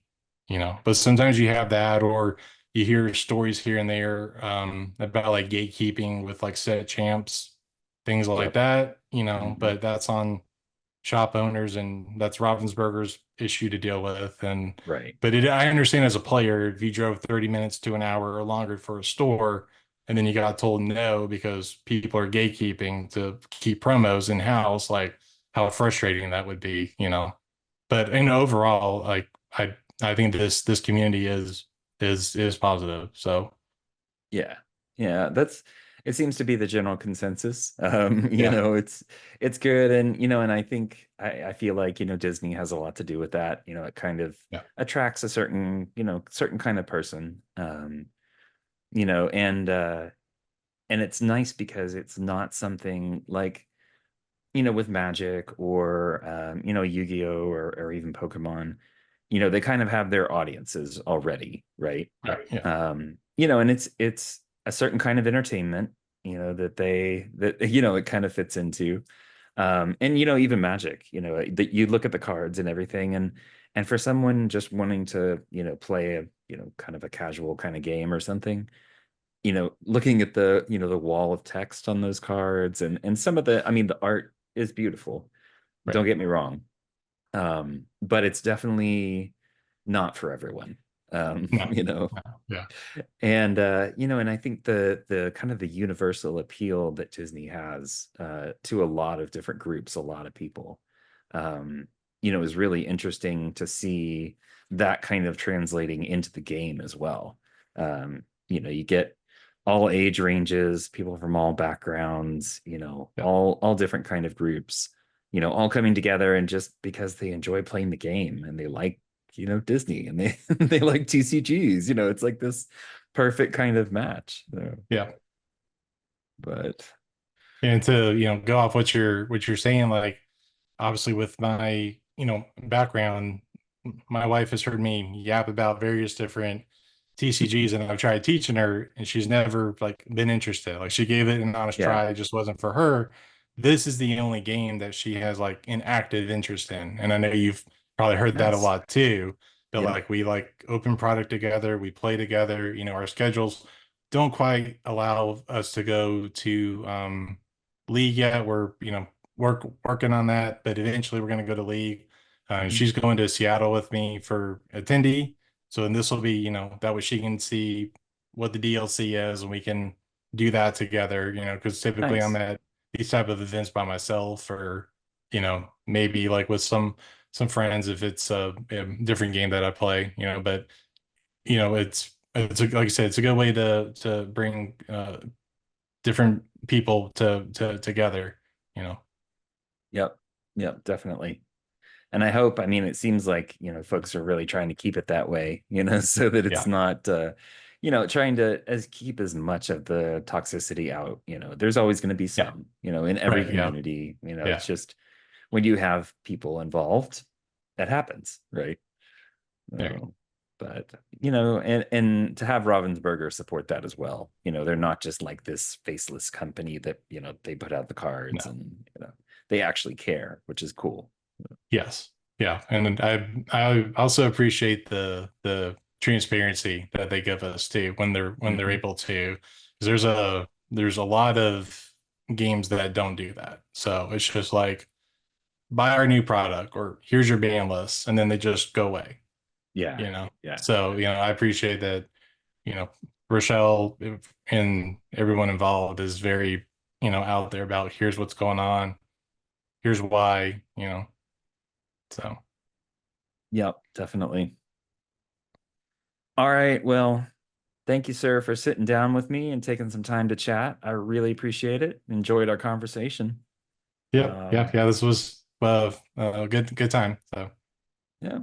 but sometimes you have that, or you hear stories here and there about like gatekeeping with like set champs, things like Yep. that, Hmm. but that's on shop owners, and that's Ravensburger's issue to deal with. And Right. but I understand as a player, if you drove 30 minutes to an hour or longer for a store, and then you got told no because people are gatekeeping to keep promos in house, like how frustrating that would be, But overall, like I think this community is positive. So Yeah. Yeah. it seems to be the general consensus. Yeah, It's good, and and I think I feel like Disney has a lot to do with that. It kind of yeah, attracts a certain kind of person. You know, and it's nice because it's not something like with Magic or Yu-Gi-Oh or even Pokemon. They kind of have their audiences already, right? right, yeah, And it's a certain kind of entertainment, that it kind of fits into. And even Magic, that you look at the cards and everything, and for someone just wanting to, play a, kind of a casual kind of game or something, looking at the wall of text on those cards and some of the, I mean, the art is beautiful. right. Don't get me wrong. But it's definitely not for everyone. No, no, yeah, And I think the kind of the universal appeal that Disney has to a lot of different groups, a lot of people, is really interesting to see that kind of translating into the game as well. You get all age ranges, people from all backgrounds, yeah, all different kind of groups, all coming together and just because they enjoy playing the game and they like Disney and they they like TCGs. It's like this perfect kind of match. So, yeah. but And to, go off what you're saying, like obviously with my, background, my wife has heard me yap about various different TCGs and I've tried teaching her and she's never like been interested. Like she gave it an honest yeah, try, it just wasn't for her. This is the only game that she has like an active interest in. And I know you've probably heard that a nice. lot too. But Yep. like we like open product together, we play together, our schedules don't quite allow us to go to league yet. We're, working on that, but eventually we're going to go to league. Mhm. She's going to Seattle with me for attendee. So, and this will be, that way she can see what the DLC is and we can do that together, because typically I'm Nice. at these type of events by myself or, maybe like with some friends if it's a different game that I play, but like I said, it's a good way to bring different people to together, you know. Yep. Yep, definitely. And I hope, I mean, it seems like, folks are really trying to keep it that way, so that it's Yeah, not, trying to keep as much of the toxicity out. There's always going to be yeah, some, in every right, yeah, community. It's yeah, just when you have people involved, that happens, right? yeah, Oh, but and to have Ravensburger support that as well. They're not just like this faceless company that they put out the cards no, and they actually care, which is cool. yes, yeah, and I also appreciate the transparency that they give us too when they're Hmm. able to, because there's a lot of games that don't do that, so it's just like buy our new product or here's your ban list, and then they just go away, Yeah, you know. yeah, So I appreciate that, you know, Rochelle and everyone involved is very, out there about here's what's going on, here's why, so yep, definitely. All right, well, thank you, sir, for sitting down with me and taking some time to chat. I really appreciate it. Enjoyed our conversation. yep, yeah, Um, yeah, this was a good time. So yeah.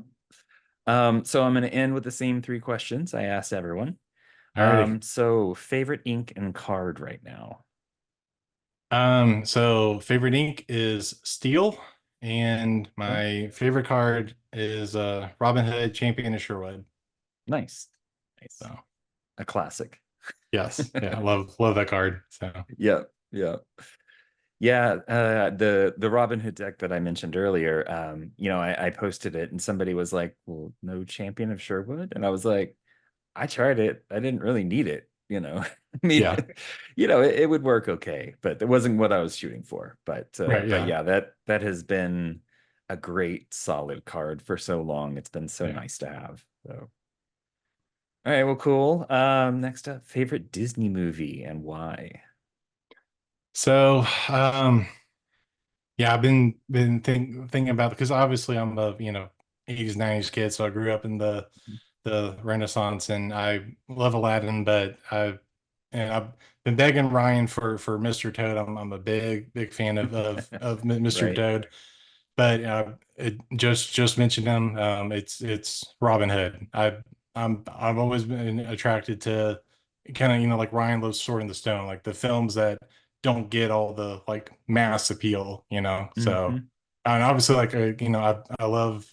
So I'm going to end with the same three questions I asked everyone. alrighty. So favorite ink and card right now? So favorite ink is Steel, and Okay. my favorite card is Robin Hood, Champion of Sherwood. Nice. Nice. So A classic. yes, yeah, I love that card. So Yep. Yep. Yeah, the Robin Hood deck that I mentioned earlier, I posted it and somebody was like, "Well, no champion of Sherwood," and I was like, "I tried it. I didn't really need it." I mean, yeah, it would work okay, but it wasn't what I was shooting for. right, But yeah, yeah, that has been a great solid card for so long. It's been so yeah. nice to have. So, all right, well, cool. Next up, favorite Disney movie and why? So yeah, I've been thinking about, because obviously I'm a 80s 90s kid, so I grew up in the Renaissance and I love Aladdin, but and I've been begging Ryan for Mr. Toad. I'm a big fan of Mr. Right. Toad, but just mentioned him. It's Robin Hood. I've always been attracted to kind of like Ryan loves Sword in the Stone, like the films that don't get all the like mass appeal, So, Hmm. and obviously, like I love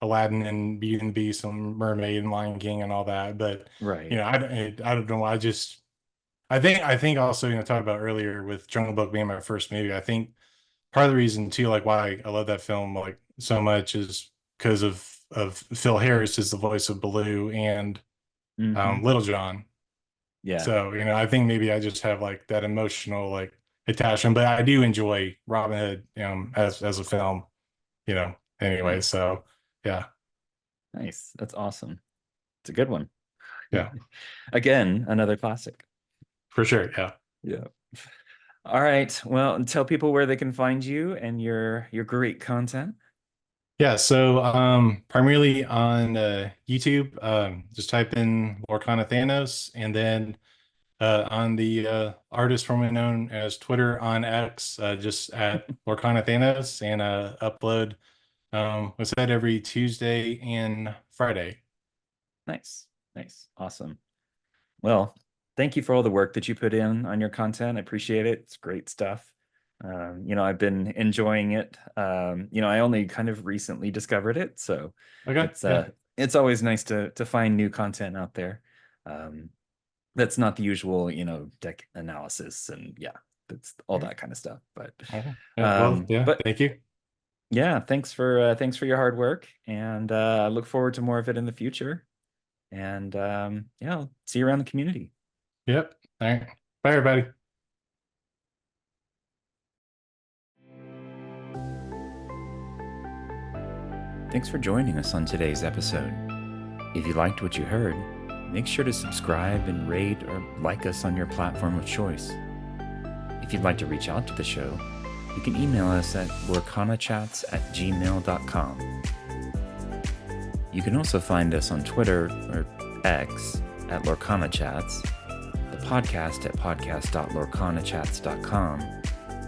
Aladdin and Beauty and the Beast and Mermaid and Lion King and all that, but Right. I don't know. I think also talked about earlier with Jungle Book being my first movie. I think part of the reason too, like why I love that film like so much is because of Phil Harris is the voice of Baloo and Hmm. Little John. Yeah. So I think maybe I just have like that emotional like attachment, but I do enjoy Robin Hood as a film, anyway. Nice. So yeah, Nice. That's awesome. It's a good one. yeah, Again, another classic. for sure, yeah. Yeah. All right. Well, tell people where they can find you and your great content. Yeah, so primarily on YouTube, just type in Lorcana Thanos, and then on the artist formerly known as Twitter on X, just at Lorcana Thanos, and upload what's that every Tuesday and Friday. Nice. Nice. Awesome. Well, thank you for all the work that you put in on your content. I appreciate it. It's great stuff. I've been enjoying it. I only kind of recently discovered it, so Okay, it's yeah, uh it's always nice to find new content out there. Um, that's not the usual, deck analysis and yeah, that's all okay, that kind of stuff. But okay. Yeah, well, um, yeah, but thank you. yeah, thanks for your hard work, and I look forward to more of it in the future. And yeah, I'll see you around the community. Yep. All right. Bye, everybody. Thanks for joining us on today's episode. If you liked what you heard, make sure to subscribe and rate or like us on your platform of choice. If you'd like to reach out to the show, you can email us at lorcanachats@gmail.com. You can also find us on Twitter or X at LorcanaChats, the podcast at podcast.lorcanachats.com,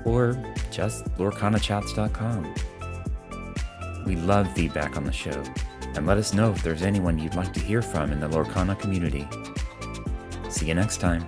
or just lorcanachats.com. We love feedback on the show, and let us know if there's anyone you'd like to hear from in the Lorcana community. See you next time.